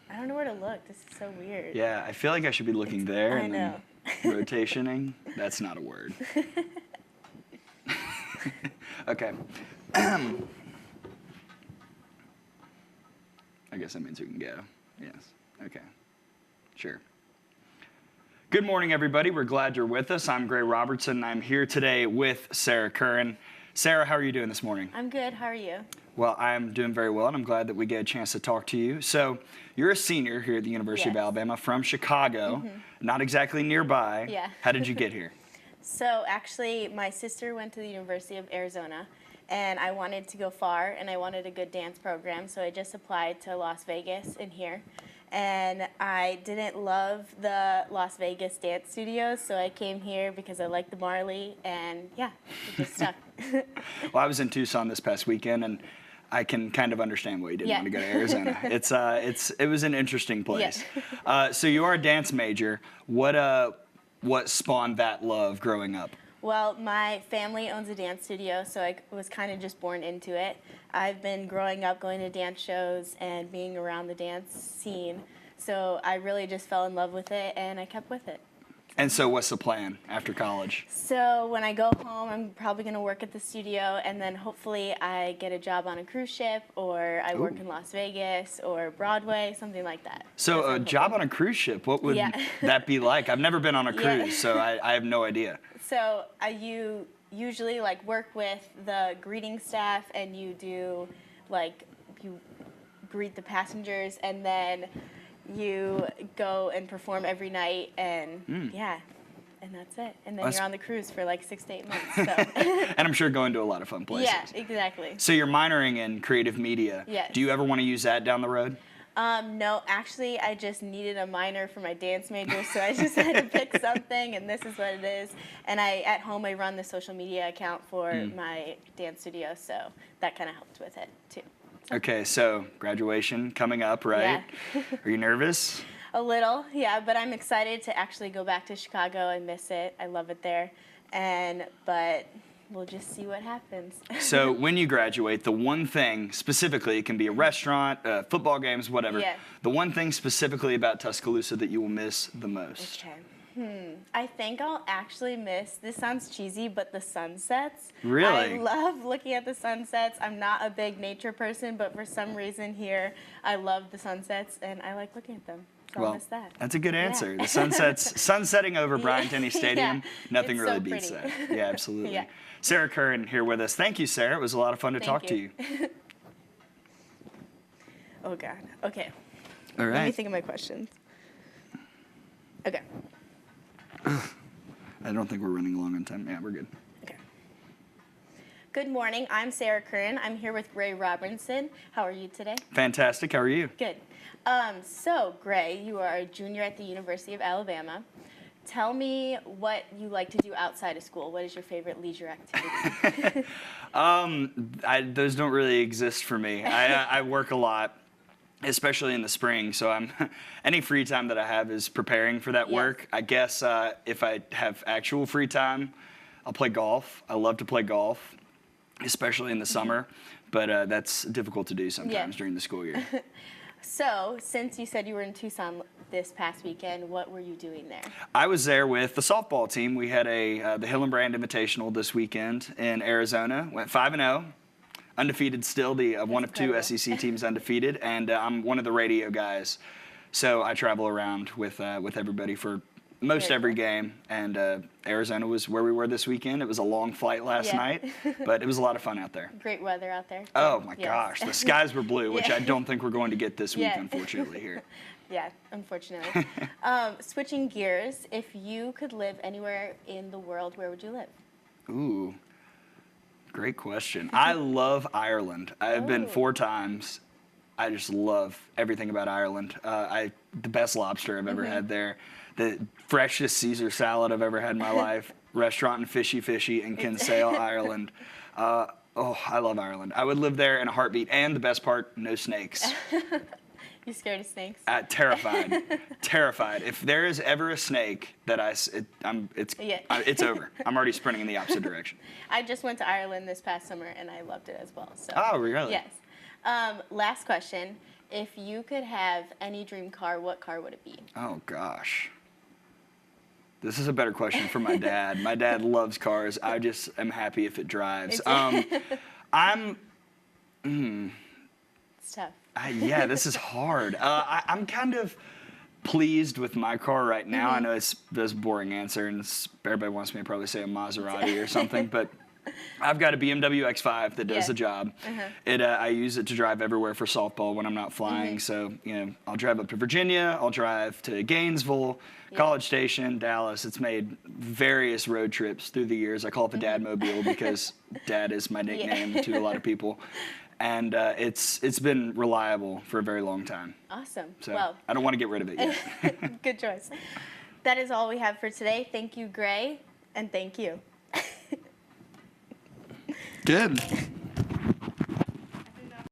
I don't know where to look. This is so weird. Yeah, I feel like I should be looking there. I know. Rotationing. That's not a word. Okay. I guess that means we can go. Yes. Okay. Sure. Good morning, everybody. We're glad you're with us. I'm Gray Robertson, and I'm here today with Sarah Curran. Sarah, how are you doing this morning? I'm good. How are you? Well, I'm doing very well, and I'm glad that we get a chance to talk to you. So, you're a senior here at the University of Alabama from Chicago, not exactly nearby. Yeah. How did you get here? So, actually, my sister went to the University of Arizona, and I wanted to go far, and I wanted a good dance program, so I just applied to Las Vegas in here. And I didn't love the Las Vegas dance studios, so I came here because I like the Marley, and yeah, it just stuck. Well, I was in Tucson this past weekend, and I can kind of understand why you didn't want to go to Arizona. It was an interesting place. Yeah. So you are a dance major. What spawned that love growing up? Well, my family owns a dance studio, so I was kind of just born into it. I've been growing up going to dance shows and being around the dance scene, so I really just fell in love with it, and I kept with it. And so what's the plan after college? So when I go home, I'm probably going to work at the studio, and then hopefully I get a job on a cruise ship, or I work in Las Vegas or Broadway, something like that. So a job on a cruise ship, what would that be like? I've never been on a cruise, so I have no idea. So you usually work with the greeting staff, and you greet the passengers, and then you go and perform every night, and and that's it. And then you're on the cruise for 6 to 8 months. So. And I'm sure going to a lot of fun places. Yeah, exactly. So you're minoring in creative media. Yes. Do you ever want to use that down the road? No, actually, I just needed a minor for my dance major, so I just had to pick something, and this is what it is. And at home, I run the social media account for my dance studio, so that kind of helped with it, too. Okay, so graduation coming up, right? Yeah. Are you nervous? A little, yeah, but I'm excited to actually go back to Chicago. I miss it. I love it there. But we'll just see what happens. So when you graduate, the one thing specifically, it can be a restaurant, football games, whatever, the one thing specifically about Tuscaloosa that you will miss the most? Okay. I think I'll actually miss, this sounds cheesy, but the sunsets. Really? I love looking at the sunsets. I'm not a big nature person, but for some reason here, I love the sunsets, and I like looking at them. So I'll miss that. That's a good answer. The sunsetting over Bryant-Denny Stadium, nothing it's really so beats pretty. that. Yeah, absolutely. Yeah. Sarah Curran here with us. Thank you, Sarah. It was a lot of fun to talk to you. Oh, God. Okay. All right. Let me think of my questions. Okay. I don't think we're running long on time. Yeah, we're good. Okay. Good morning. I'm Sarah Curran. I'm here with Gray Robertson. How are you today? Fantastic. How are you? Good. So, Gray, you are a junior at the University of Alabama. Tell me what you like to do outside of school. What is your favorite leisure activity? Those don't really exist for me. I work a lot, especially in the spring. So any free time that I have is preparing for that work. I guess if I have actual free time, I'll play golf. I love to play golf, especially in the summer. But that's difficult to do sometimes during the school year. So, since you said you were in Tucson this past weekend, what were you doing there? I was there with the softball team. We had the Hillenbrand Invitational this weekend in Arizona. Went 5-0, undefeated still. One of two SEC teams undefeated, and I'm one of the radio guys. So I travel around with everybody for most every game, and Arizona was where we were this weekend. It was a long flight last night, but it was a lot of fun out there. Great weather out there. Oh my gosh, the skies were blue, which I don't think we're going to get this week, unfortunately, here. Yeah, unfortunately. Switching gears, if you could live anywhere in the world, where would you live? Ooh, great question. I love Ireland. I've been 4 times. I just love everything about Ireland. The best lobster I've ever had there. The freshest Caesar salad I've ever had in my life. Restaurant in Fishy in Kinsale, Ireland. I love Ireland. I would live there in a heartbeat. And the best part, no snakes. You scared of snakes? Terrified. If there is ever a snake that it's over. I'm already sprinting in the opposite direction. I just went to Ireland this past summer, and I loved it as well. So. Oh, really? Yes. Last question. If you could have any dream car, what car would it be? Oh, gosh. This is a better question for my dad. My dad loves cars. I just am happy if it drives. I'm. It's tough. Yeah, this is hard. I'm kind of pleased with my car right now. I know it's this boring answer, and everybody wants me to probably say a Maserati or something, but I've got a BMW X5 that does the job. I use it to drive everywhere for softball when I'm not flying. So, I'll drive up to Virginia. I'll drive to Gainesville, College Station, Dallas. It's made various road trips through the years. I call it the Dad Mobile because Dad is my nickname to a lot of people. And it's been reliable for a very long time. Awesome. So well, I don't want to get rid of it yet. good choice. That is all we have for today. Thank you, Gray, and thank you. Good.